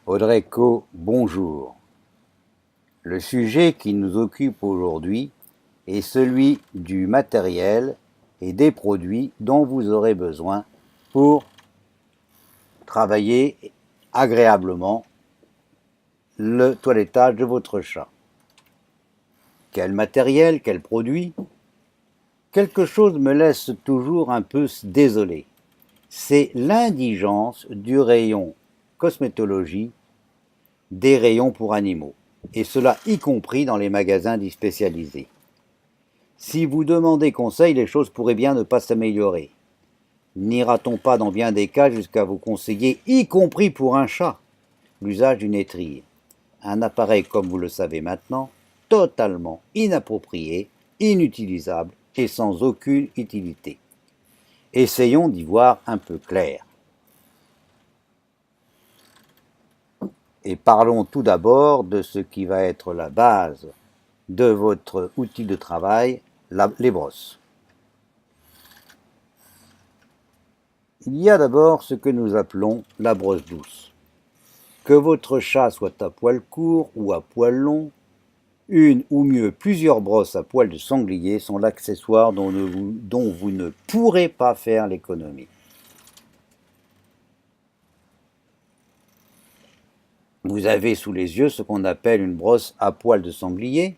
Audrey Co, bonjour. Le sujet qui nous occupe aujourd'hui est celui du matériel et des produits dont vous aurez besoin pour travailler agréablement le toilettage de votre chat. Quel matériel, quel produit? Quelque chose me laisse toujours un peu désolé. C'est l'indigence du rayon cosmétologie des rayons pour animaux, et cela y compris dans les magasins dits spécialisés. Si vous demandez conseil, les choses pourraient bien ne pas s'améliorer. N'ira-t-on pas dans bien des cas jusqu'à vous conseiller, y compris pour un chat, l'usage d'une étrille? Un appareil, comme vous le savez maintenant, totalement inapproprié, inutilisable et sans aucune utilité. Essayons d'y voir un peu clair. Et parlons tout d'abord de ce qui va être la base de votre outil de travail, les brosses. Il y a d'abord ce que nous appelons la brosse douce. Que votre chat soit à poil court ou à poil long, une ou mieux plusieurs brosses à poil de sanglier sont l'accessoire dont vous ne pourrez pas faire l'économie. Vous avez sous les yeux ce qu'on appelle une brosse à poil de sanglier.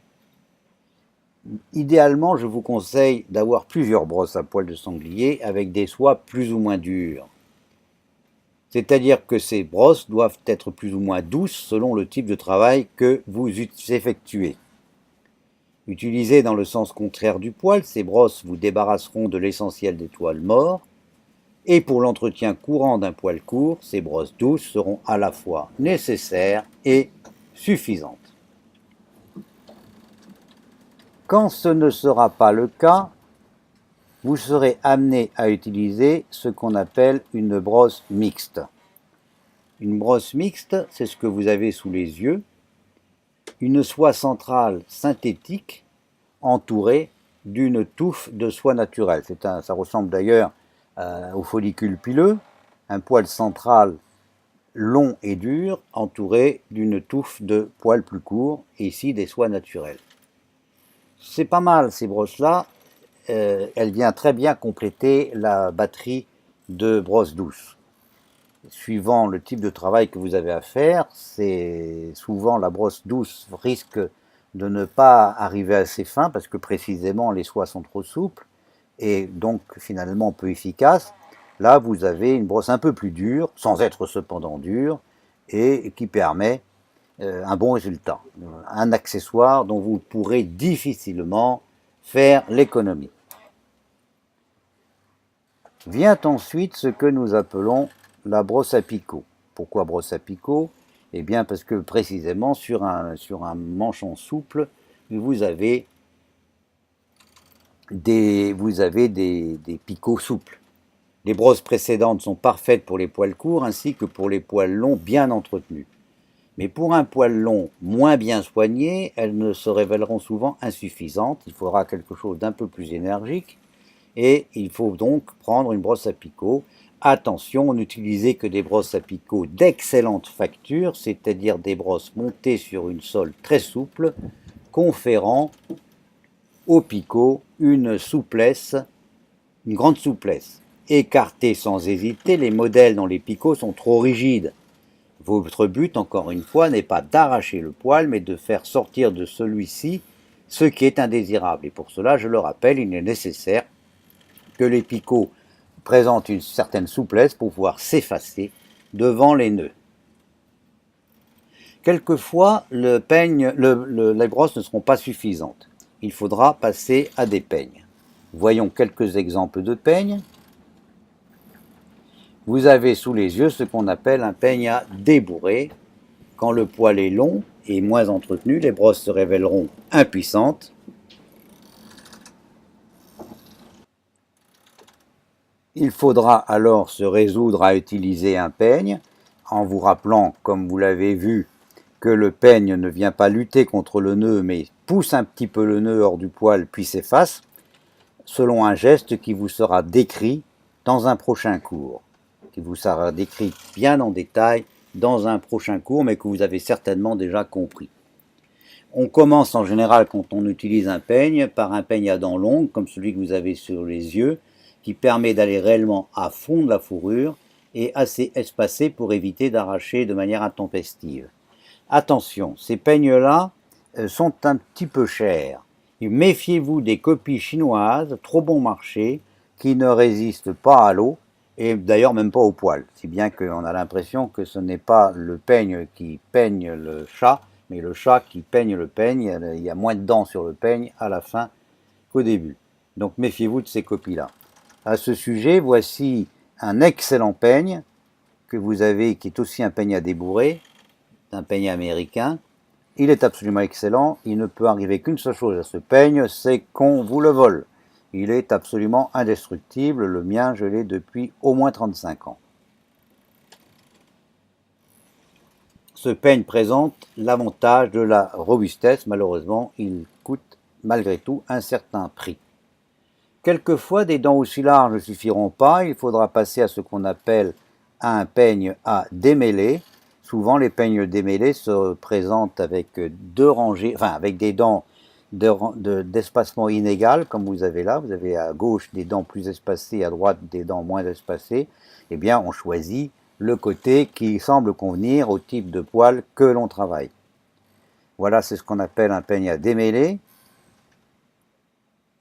Idéalement, je vous conseille d'avoir plusieurs brosses à poil de sanglier avec des soies plus ou moins dures. C'est-à-dire que ces brosses doivent être plus ou moins douces selon le type de travail que vous effectuez. Utilisées dans le sens contraire du poil, ces brosses vous débarrasseront de l'essentiel des poils morts. Et pour l'entretien courant d'un poil court, ces brosses douces seront à la fois nécessaires et suffisantes. Quand ce ne sera pas le cas, vous serez amené à utiliser ce qu'on appelle une brosse mixte. Une brosse mixte, c'est ce que vous avez sous les yeux, une soie centrale synthétique entourée d'une touffe de soie naturelle. Ça ressemble d'ailleurs au follicule pileux, un poil central long et dur entouré d'une touffe de poils plus courts, et ici des soies naturelles. C'est pas mal ces brosses-là, elle vient très bien compléter la batterie de brosses douces. Suivant le type de travail que vous avez à faire, c'est souvent la brosse douce risque de ne pas arriver assez fin parce que précisément les soies sont trop souples et donc finalement peu efficaces. Là, vous avez une brosse un peu plus dure, sans être cependant dure, et qui permet un bon résultat. Un accessoire dont vous pourrez difficilement faire l'économie. Vient ensuite ce que nous appelons la brosse à picot. Pourquoi brosse à picot? Eh bien parce que précisément sur un manchon souple, vous avez des picots souples. Les brosses précédentes sont parfaites pour les poils courts ainsi que pour les poils longs bien entretenus. Mais pour un poil long moins bien soigné, elles se révéleront souvent insuffisantes. Il faudra quelque chose d'un peu plus énergique et il faut donc prendre une brosse à picot. Attention, n'utilisez que des brosses à picot d'excellente facture, c'est-à-dire des brosses montées sur une sole très souple, conférant au picot une grande souplesse. Écartez sans hésiter les modèles dont les picots sont trop rigides. Votre but, encore une fois, n'est pas d'arracher le poil, mais de faire sortir de celui-ci ce qui est indésirable. Et pour cela, je le rappelle, il est nécessaire que les picots présentent une certaine souplesse pour pouvoir s'effacer devant les nœuds. Quelquefois, les brosses ne seront pas suffisantes. Il faudra passer à des peignes. Voyons quelques exemples de peignes. Vous avez sous les yeux ce qu'on appelle un peigne à débourrer. Quand le poil est long et moins entretenu, les brosses se révéleront impuissantes. Il faudra alors se résoudre à utiliser un peigne, en vous rappelant, comme vous l'avez vu, que le peigne ne vient pas lutter contre le nœud, mais pousse un petit peu le nœud hors du poil, puis s'efface, selon un geste qui vous sera décrit dans un prochain cours, qui vous sera décrit bien en détail dans un prochain cours, mais que vous avez certainement déjà compris. On commence en général quand on utilise un peigne par un peigne à dents longues, comme celui que vous avez sur les yeux, qui permet d'aller réellement à fond de la fourrure et assez espacé pour éviter d'arracher de manière intempestive. Attention, ces peignes-là sont un petit peu chers. Méfiez-vous des copies chinoises, trop bon marché, qui ne résistent pas à l'eau et d'ailleurs même pas au poil. Si bien qu'on a l'impression que ce n'est pas le peigne qui peigne le chat, mais le chat qui peigne le peigne. Il y a moins de dents sur le peigne à la fin qu'au début. Donc méfiez-vous de ces copies-là. À ce sujet, voici un excellent peigne que vous avez, qui est aussi un peigne à débourrer, un peigne américain. Il est absolument excellent. Il ne peut arriver qu'une seule chose à ce peigne, c'est qu'on vous le vole. Il est absolument indestructible. Le mien, je l'ai depuis au moins 35 ans. Ce peigne présente l'avantage de la robustesse. Malheureusement, il coûte malgré tout un certain prix. Quelquefois, des dents aussi larges ne suffiront pas. Il faudra passer à ce qu'on appelle un peigne à démêler. Souvent, les peignes démêlés se présentent avec deux rangées, enfin avec des dents d'espacement inégal, comme vous avez là. Vous avez à gauche des dents plus espacées, à droite des dents moins espacées. Eh bien, on choisit le côté qui semble convenir au type de poil que l'on travaille. Voilà, c'est ce qu'on appelle un peigne à démêler.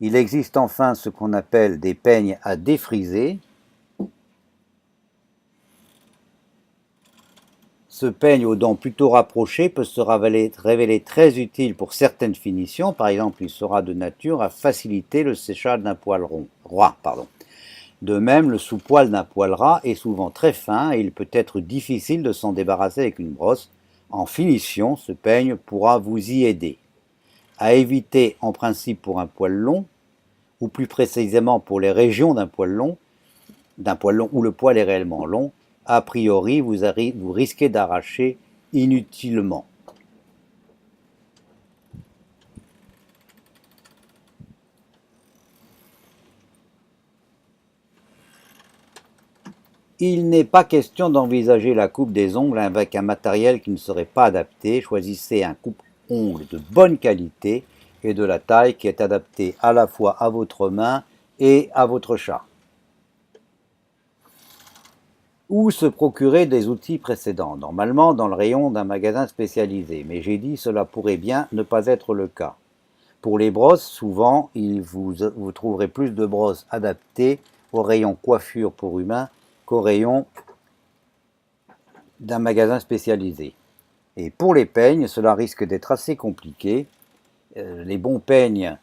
Il existe enfin ce qu'on appelle des peignes à défriser. Ce peigne aux dents plutôt rapprochées peut se révéler très utile pour certaines finitions. Par exemple, il sera de nature à faciliter le séchage d'un poil roi. De même, le sous-poil d'un poil ras est souvent très fin et il peut être difficile de s'en débarrasser avec une brosse. En finition, ce peigne pourra vous y aider. À éviter en principe pour un poil long, ou plus précisément pour les régions d'un poil long où le poil est réellement long, a priori vous risquez d'arracher inutilement. Il n'est pas question d'envisager la coupe des ongles avec un matériel qui ne serait pas adapté. Choisissez un coupe-ongles de bonne qualité et de la taille qui est adaptée à la fois à votre main et à votre chat. Où se procurer des outils précédents? Normalement dans le rayon d'un magasin spécialisé, mais j'ai dit cela pourrait bien ne pas être le cas. Pour les brosses, souvent, vous trouverez plus de brosses adaptées au rayon coiffure pour humains qu'au rayon d'un magasin spécialisé. Et pour les peignes, cela risque d'être assez compliqué. Les bons peignes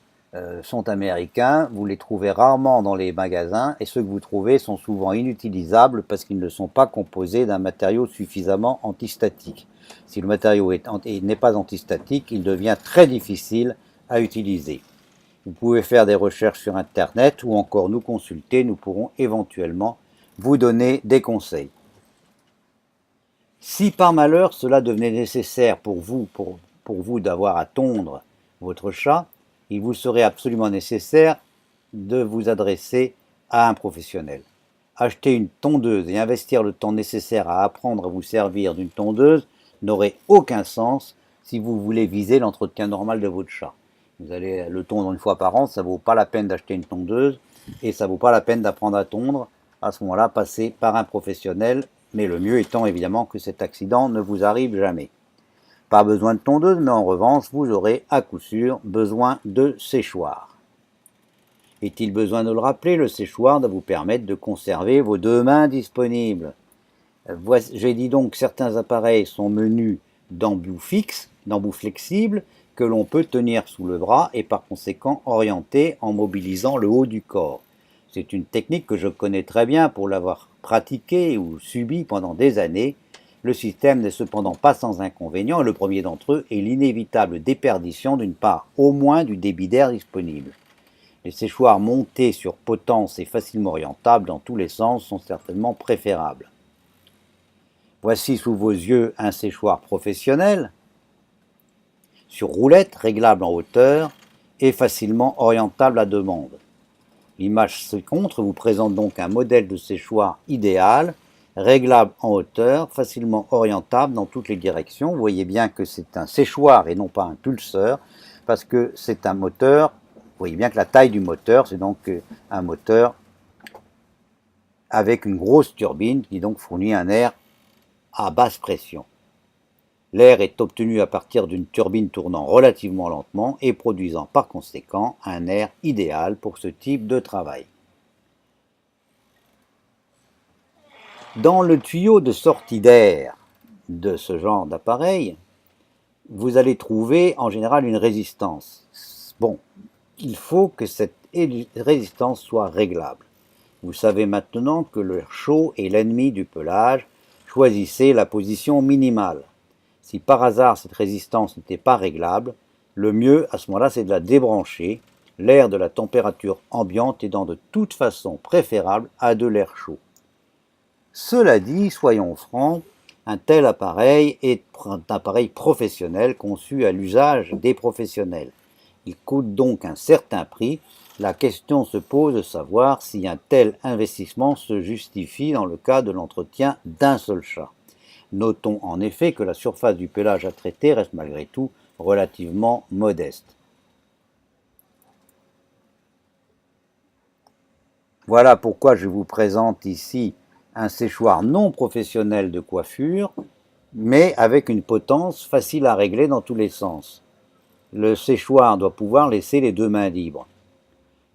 sont américains, vous les trouvez rarement dans les magasins et ceux que vous trouvez sont souvent inutilisables parce qu'ils ne sont pas composés d'un matériau suffisamment antistatique. Si le matériau n'est pas antistatique, il devient très difficile à utiliser. Vous pouvez faire des recherches sur Internet ou encore nous consulter, nous pourrons éventuellement vous donner des conseils. Si par malheur cela devenait nécessaire pour vous d'avoir à tondre votre chat, il vous serait absolument nécessaire de vous adresser à un professionnel. Acheter une tondeuse et investir le temps nécessaire à apprendre à vous servir d'une tondeuse n'aurait aucun sens si vous voulez viser l'entretien normal de votre chat. Vous allez le tondre une fois par an, ça ne vaut pas la peine d'acheter une tondeuse et ça ne vaut pas la peine d'apprendre à tondre. À ce moment-là, passez par un professionnel, mais le mieux étant évidemment que cet accident ne vous arrive jamais. Pas besoin de tondeuse, mais en revanche, vous aurez à coup sûr besoin de séchoir. Est-il besoin de le rappeler? Le séchoir doit vous permettre de conserver vos deux mains disponibles. J'ai dit donc que certains appareils sont munis d'embouts fixes, d'embouts flexibles, que l'on peut tenir sous le bras et par conséquent orienter en mobilisant le haut du corps. C'est une technique que je connais très bien pour l'avoir pratiquée ou subie pendant des années. Le système n'est cependant pas sans inconvénients et le premier d'entre eux est l'inévitable déperdition d'une part au moins du débit d'air disponible. Les séchoirs montés sur potence et facilement orientables dans tous les sens sont certainement préférables. Voici sous vos yeux un séchoir professionnel sur roulette réglable en hauteur et facilement orientable à demande. L'image ci-contre vous présente donc un modèle de séchoir idéal réglable en hauteur, facilement orientable dans toutes les directions. Vous voyez bien que c'est un séchoir et non pas un pulseur, parce que c'est un moteur. Vous voyez bien que la taille du moteur, c'est donc un moteur avec une grosse turbine qui donc fournit un air à basse pression. L'air est obtenu à partir d'une turbine tournant relativement lentement et produisant par conséquent un air idéal pour ce type de travail. Dans le tuyau de sortie d'air de ce genre d'appareil, vous allez trouver en général une résistance. Bon, il faut que cette résistance soit réglable. Vous savez maintenant que l'air chaud est l'ennemi du pelage. Choisissez la position minimale. Si par hasard cette résistance n'était pas réglable, le mieux à ce moment-là c'est de la débrancher, l'air de la température ambiante étant de toute façon préférable à de l'air chaud. Cela dit, soyons francs, un tel appareil est un appareil professionnel conçu à l'usage des professionnels. Il coûte donc un certain prix. La question se pose de savoir si un tel investissement se justifie dans le cas de l'entretien d'un seul chat. Notons en effet que la surface du pelage à traiter reste malgré tout relativement modeste. Voilà pourquoi je vous présente ici un séchoir non professionnel de coiffure, mais avec une potence facile à régler dans tous les sens. Le séchoir doit pouvoir laisser les deux mains libres.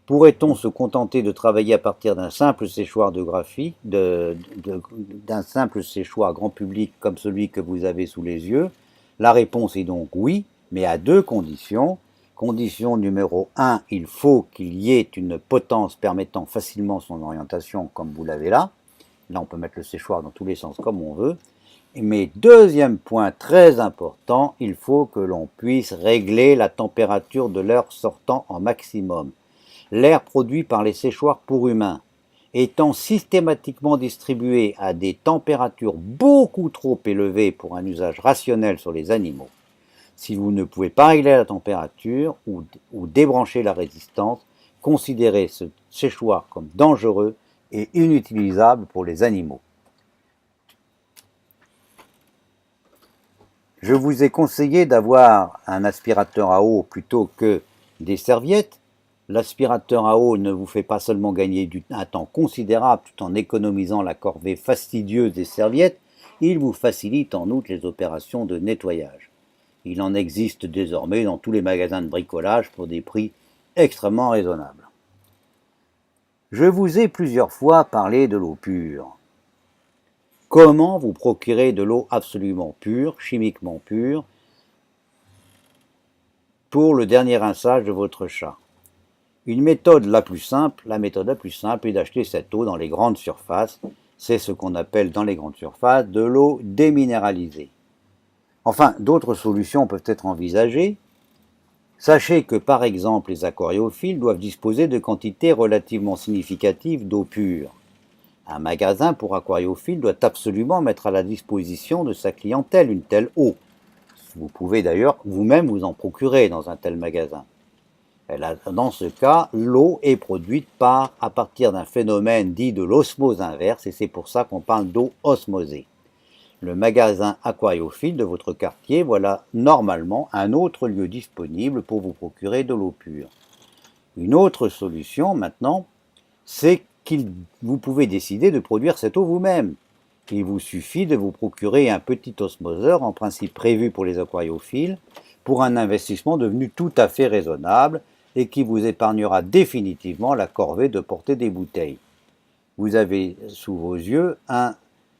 Pourrait-on se contenter de travailler à partir d'un simple séchoir de graphie, d'un simple séchoir grand public comme celui que vous avez sous les yeux? La réponse est donc oui, mais à deux conditions. Condition numéro 1, il faut qu'il y ait une potence permettant facilement son orientation comme vous l'avez là. Là, on peut mettre le séchoir dans tous les sens comme on veut. Mais deuxième point très important, il faut que l'on puisse régler la température de l'air sortant en maximum. L'air produit par les séchoirs pour humains étant systématiquement distribué à des températures beaucoup trop élevées pour un usage rationnel sur les animaux, si vous ne pouvez pas régler la température ou débrancher la résistance, considérez ce séchoir comme dangereux et inutilisable pour les animaux. Je vous ai conseillé d'avoir un aspirateur à eau plutôt que des serviettes. L'aspirateur à eau ne vous fait pas seulement gagner un temps considérable tout en économisant la corvée fastidieuse des serviettes, il vous facilite en outre les opérations de nettoyage. Il en existe désormais dans tous les magasins de bricolage pour des prix extrêmement raisonnables. Je vous ai plusieurs fois parlé de l'eau pure. Comment vous procurer de l'eau absolument pure, chimiquement pure, pour le dernier rinçage de votre chat? La méthode la plus simple est d'acheter cette eau dans les grandes surfaces. C'est ce qu'on appelle dans les grandes surfaces de l'eau déminéralisée. Enfin, d'autres solutions peuvent être envisagées. Sachez que par exemple les aquariophiles doivent disposer de quantités relativement significatives d'eau pure. Un magasin pour aquariophiles doit absolument mettre à la disposition de sa clientèle une telle eau. Vous pouvez d'ailleurs vous-même vous en procurer dans un tel magasin. Dans ce cas, l'eau est produite à partir d'un phénomène dit de l'osmose inverse, et c'est pour ça qu'on parle d'eau osmosée. Le magasin aquariophile de votre quartier, voilà normalement un autre lieu disponible pour vous procurer de l'eau pure. Une autre solution maintenant, c'est que vous pouvez décider de produire cette eau vous-même. Il vous suffit de vous procurer un petit osmoseur, en principe prévu pour les aquariophiles, pour un investissement devenu tout à fait raisonnable et qui vous épargnera définitivement la corvée de porter des bouteilles. Vous avez sous vos yeux un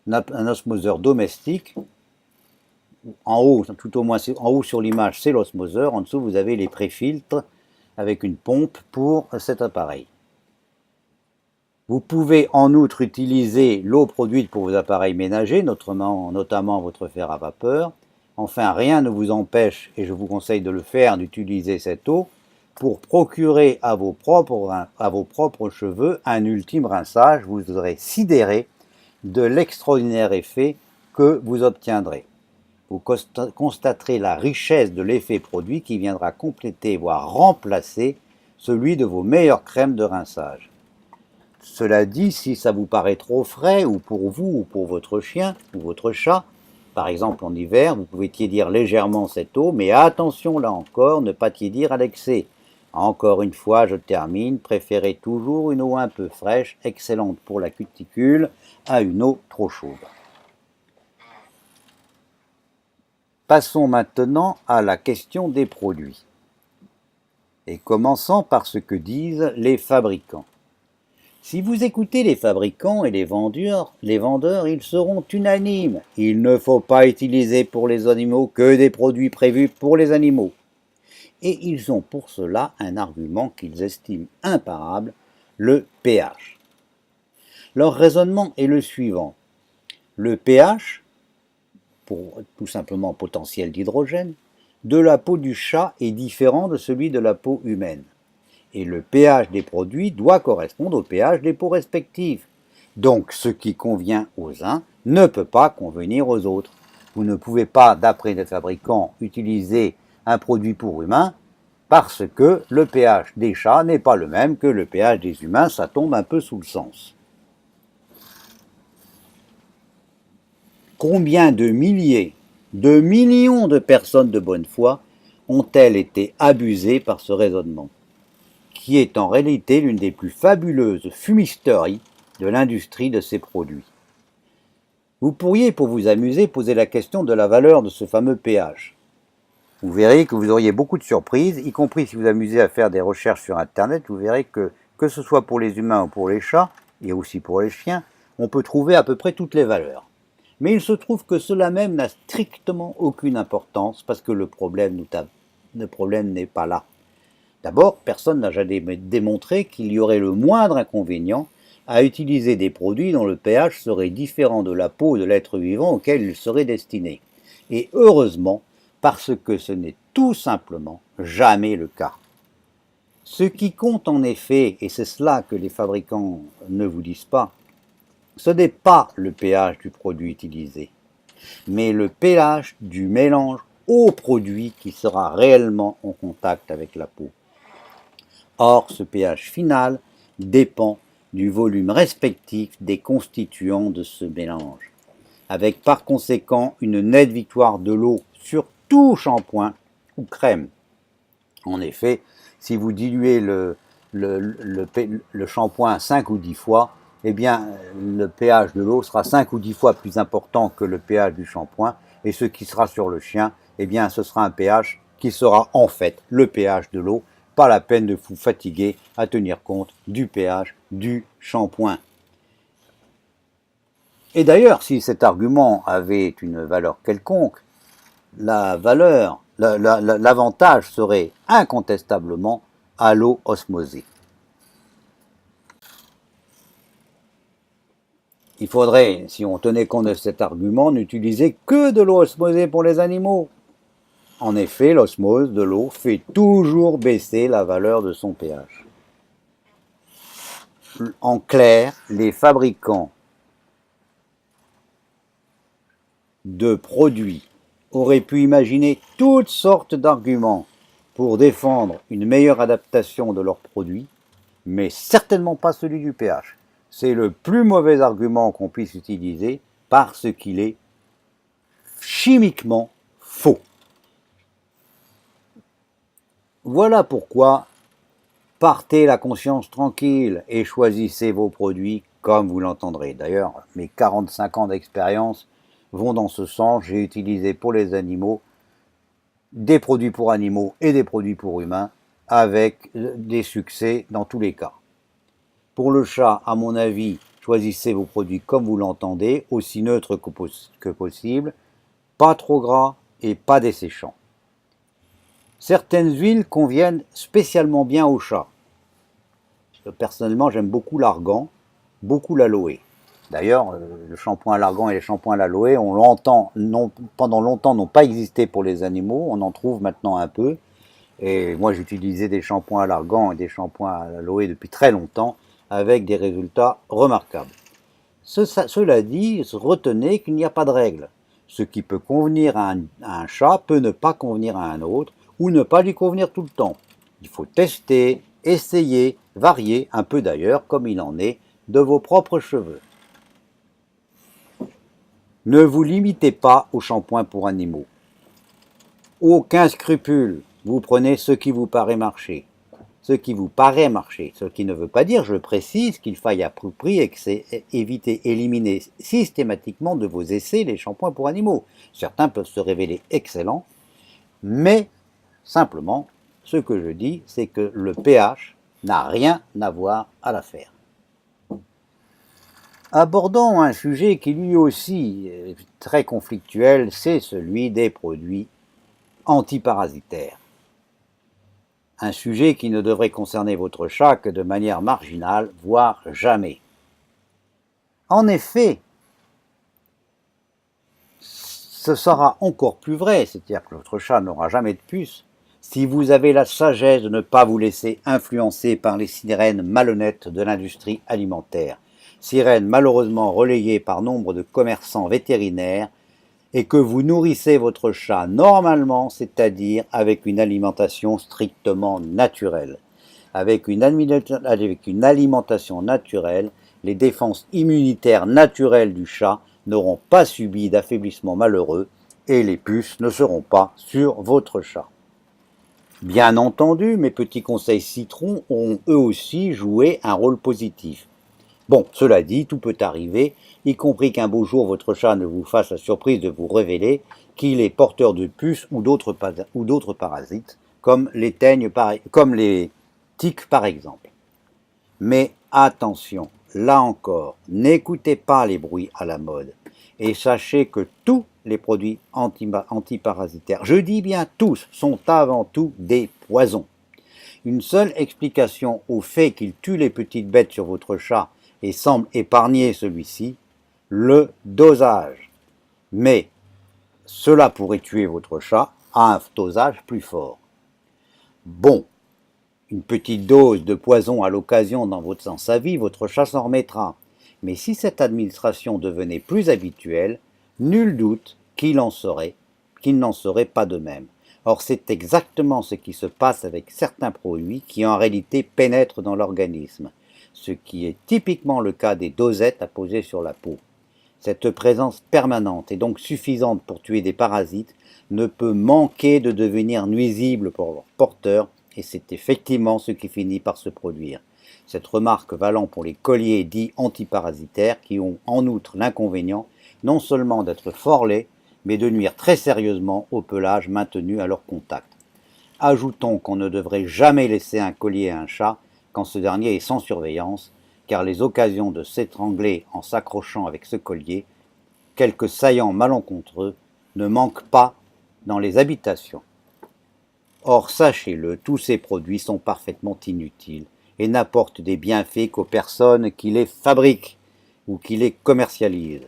osmoseur domestique. En haut, tout au moins en haut sur l'image, c'est l'osmoseur. En dessous, vous avez les pré-filtres avec une pompe pour cet appareil. Vous pouvez en outre utiliser l'eau produite pour vos appareils ménagers, notamment votre fer à vapeur. Enfin, rien ne vous empêche, et je vous conseille de le faire, d'utiliser cette eau pour procurer à vos propres cheveux un ultime rinçage. Vous serez sidéré de l'extraordinaire effet que vous obtiendrez. Vous constaterez la richesse de l'effet produit qui viendra compléter, voire remplacer, celui de vos meilleures crèmes de rinçage. Cela dit, si ça vous paraît trop frais, ou pour vous, ou pour votre chien, ou votre chat, par exemple en hiver, vous pouvez tiédir légèrement cette eau, mais attention là encore, ne pas tiédir à l'excès. Encore une fois, je termine, préférez toujours une eau un peu fraîche, excellente pour la cuticule, à une eau trop chaude. Passons maintenant à la question des produits. Et commençons par ce que disent les fabricants. Si vous écoutez les fabricants et les vendeurs, ils seront unanimes. Il ne faut pas utiliser pour les animaux que des produits prévus pour les animaux. Et ils ont pour cela un argument qu'ils estiment imparable, le pH. Leur raisonnement est le suivant. Le pH, pour tout simplement potentiel d'hydrogène, de la peau du chat est différent de celui de la peau humaine. Et le pH des produits doit correspondre au pH des peaux respectives. Donc ce qui convient aux uns ne peut pas convenir aux autres. Vous ne pouvez pas, d'après les fabricants, utiliser un produit pour humains parce que le pH des chats n'est pas le même que le pH des humains, ça tombe un peu sous le sens. Combien de milliers, de millions de personnes de bonne foi ont-elles été abusées par ce raisonnement, qui est en réalité l'une des plus fabuleuses fumisteries de l'industrie de ces produits. Vous pourriez, pour vous amuser, poser la question de la valeur de ce fameux pH. Vous verrez que vous auriez beaucoup de surprises, y compris si vous amusez à faire des recherches sur Internet, vous verrez que ce soit pour les humains ou pour les chats, et aussi pour les chiens, on peut trouver à peu près toutes les valeurs. Mais il se trouve que cela même n'a strictement aucune importance, parce que le problème n'est pas là. D'abord, personne n'a jamais démontré qu'il y aurait le moindre inconvénient à utiliser des produits dont le pH serait différent de la peau de l'être vivant auquel il serait destiné. Et heureusement, parce que ce n'est tout simplement jamais le cas. Ce qui compte en effet, et c'est cela que les fabricants ne vous disent pas, ce n'est pas le pH du produit utilisé, mais le pH du mélange au produit qui sera réellement en contact avec la peau. Or, ce pH final dépend du volume respectif des constituants de ce mélange, avec par conséquent une nette victoire de l'eau sur tout shampoing ou crème. En effet, si vous diluez le shampoing 5 ou 10 fois, eh bien, le pH de l'eau sera 5 ou 10 fois plus important que le pH du shampoing, et ce qui sera sur le chien, eh bien, ce sera un pH qui sera en fait le pH de l'eau. Pas la peine de vous fatiguer à tenir compte du pH du shampoing. Et d'ailleurs, si cet argument avait une valeur quelconque, l'avantage serait incontestablement à l'eau osmosée. Il faudrait, si on tenait compte de cet argument, n'utiliser que de l'eau osmosée pour les animaux. En effet, l'osmose de l'eau fait toujours baisser la valeur de son pH. En clair, les fabricants de produits auraient pu imaginer toutes sortes d'arguments pour défendre une meilleure adaptation de leurs produits, mais certainement pas celui du pH. C'est le plus mauvais argument qu'on puisse utiliser parce qu'il est chimiquement faux. Voilà pourquoi partez la conscience tranquille et choisissez vos produits comme vous l'entendrez. D'ailleurs, mes 45 ans d'expérience vont dans ce sens. J'ai utilisé pour les animaux des produits pour animaux et des produits pour humains avec des succès dans tous les cas. Pour le chat, à mon avis, choisissez vos produits comme vous l'entendez, aussi neutres que possible, pas trop gras et pas desséchants. Certaines huiles conviennent spécialement bien au chat. Personnellement, j'aime beaucoup l'argan, beaucoup l'aloe. D'ailleurs, le shampoing à l'argan et les shampoings à l'aloe, pendant longtemps, n'ont pas existé pour les animaux. On en trouve maintenant un peu. Et moi, j'utilisais des shampoings à l'argan et des shampoings à l'aloe depuis très longtemps, avec des résultats remarquables. Cela dit, retenez qu'il n'y a pas de règle. Ce qui peut convenir à un chat peut ne pas convenir à un autre, ou ne pas lui convenir tout le temps. Il faut tester, essayer, varier, un peu d'ailleurs, comme il en est de vos propres cheveux. Ne vous limitez pas au shampoing pour animaux. Aucun scrupule, vous prenez ce qui vous paraît marcher. Ce qui vous paraît marcher, ce qui ne veut pas dire, je précise, qu'il faille à tout prix éviter, éliminer systématiquement de vos essais les shampoings pour animaux. Certains peuvent se révéler excellents, mais simplement, ce que je dis, c'est que le pH n'a rien à voir à l'affaire. Abordons un sujet qui lui aussi est très conflictuel, c'est celui des produits antiparasitaires. Un sujet qui ne devrait concerner votre chat que de manière marginale, voire jamais. En effet, ce sera encore plus vrai, c'est-à-dire que votre chat n'aura jamais de puce, si vous avez la sagesse de ne pas vous laisser influencer par les sirènes malhonnêtes de l'industrie alimentaire, sirènes malheureusement relayées par nombre de commerçants vétérinaires, et que vous nourrissez votre chat normalement, c'est-à-dire avec une alimentation strictement naturelle. Avec une alimentation naturelle, les défenses immunitaires naturelles du chat n'auront pas subi d'affaiblissement malheureux et les puces ne seront pas sur votre chat. Bien entendu, mes petits conseils citrons ont eux aussi joué un rôle positif. Bon, cela dit, tout peut arriver, y compris qu'un beau jour votre chat ne vous fasse la surprise de vous révéler qu'il est porteur de puces ou d'autres parasites, comme les tiques par exemple. Mais attention, là encore, n'écoutez pas les bruits à la mode et sachez que tous les produits antiparasitaires, je dis bien tous, sont avant tout des poisons. Une seule explication au fait qu'ils tuent les petites bêtes sur votre chat et semble épargner celui-ci, le dosage. Mais cela pourrait tuer votre chat à un dosage plus fort. Bon, une petite dose de poison à l'occasion dans sa vie, votre chat s'en remettra. Mais si cette administration devenait plus habituelle, nul doute qu'il n'en serait pas de même. Or, c'est exactement ce qui se passe avec certains produits qui en réalité pénètrent dans l'organisme, ce qui est typiquement le cas des dosettes à poser sur la peau. Cette présence permanente et donc suffisante pour tuer des parasites ne peut manquer de devenir nuisible pour leur porteur et c'est effectivement ce qui finit par se produire. Cette remarque valant pour les colliers dits antiparasitaires qui ont en outre l'inconvénient non seulement d'être fort laids, mais de nuire très sérieusement au pelage maintenu à leur contact. Ajoutons qu'on ne devrait jamais laisser un collier à un chat quand ce dernier est sans surveillance, car les occasions de s'étrangler en s'accrochant avec ce collier, quelques saillants malencontreux, ne manquent pas dans les habitations. Or, sachez-le, tous ces produits sont parfaitement inutiles et n'apportent des bienfaits qu'aux personnes qui les fabriquent ou qui les commercialisent.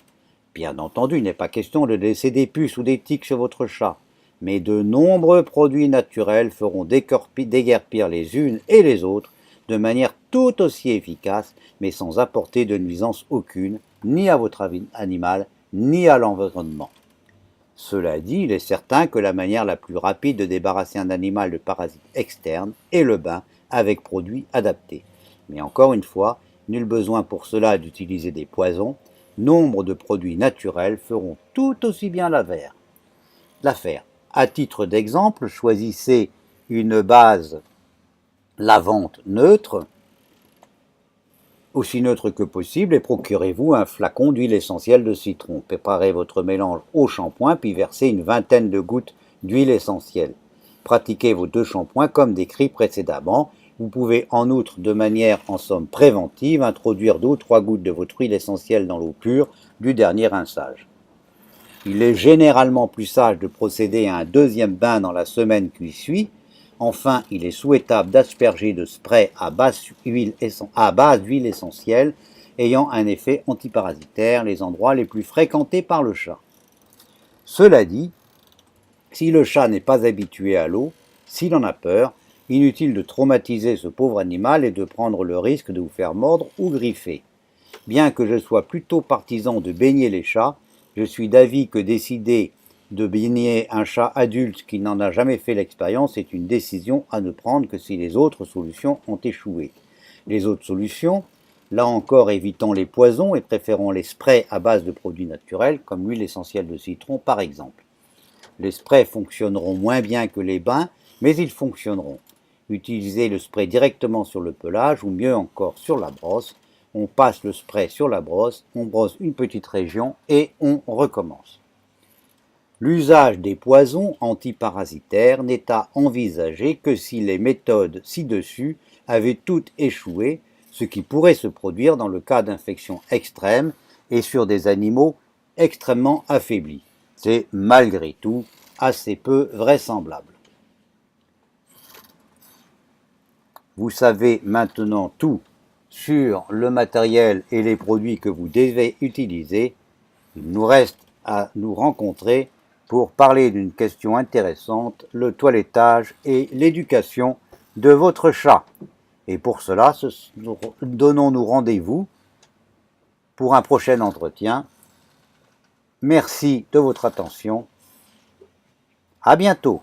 Bien entendu, il n'est pas question de laisser des puces ou des tiques sur votre chat, mais de nombreux produits naturels feront déguerpir les unes et les autres de manière tout aussi efficace, mais sans apporter de nuisance aucune, ni à votre animal, ni à l'environnement. Cela dit, il est certain que la manière la plus rapide de débarrasser un animal de parasites externes est le bain avec produits adaptés. Mais encore une fois, nul besoin pour cela d'utiliser des poisons, nombre de produits naturels feront tout aussi bien l'affaire. À titre d'exemple, choisissez une base lavante neutre, aussi neutre que possible, et procurez-vous un flacon d'huile essentielle de citron. Préparez votre mélange au shampoing, puis versez une vingtaine de gouttes d'huile essentielle. Pratiquez vos 2 shampoings comme décrit précédemment. Vous pouvez en outre, de manière en somme préventive, introduire 2 ou 3 gouttes de votre huile essentielle dans l'eau pure du dernier rinçage. Il est généralement plus sage de procéder à un deuxième bain dans la semaine qui suit. Enfin, il est souhaitable d'asperger de spray à base d'huile essentielle ayant un effet antiparasitaire les endroits les plus fréquentés par le chat. Cela dit, si le chat n'est pas habitué à l'eau, s'il en a peur, inutile de traumatiser ce pauvre animal et de prendre le risque de vous faire mordre ou griffer. Bien que je sois plutôt partisan de baigner les chats, je suis d'avis que décider de baigner un chat adulte qui n'en a jamais fait l'expérience est une décision à ne prendre que si les autres solutions ont échoué. Les autres solutions, Là encore, évitons les poisons et préférons les sprays à base de produits naturels, comme l'huile essentielle de citron par exemple. Les sprays fonctionneront moins bien que les bains, mais ils fonctionneront. Utilisez le spray directement sur le pelage ou mieux encore sur la brosse. On passe le spray sur la brosse, on brosse une petite région et on recommence. L'usage des poisons antiparasitaires n'est à envisager que si les méthodes ci-dessus avaient toutes échoué, ce qui pourrait se produire dans le cas d'infections extrêmes et sur des animaux extrêmement affaiblis. C'est malgré tout assez peu vraisemblable. Vous savez maintenant tout sur le matériel et les produits que vous devez utiliser. Il nous reste à nous rencontrer pour parler d'une question intéressante, le toilettage et l'éducation de votre chat. Et pour cela, donnons-nous rendez-vous pour un prochain entretien. Merci de votre attention. À bientôt.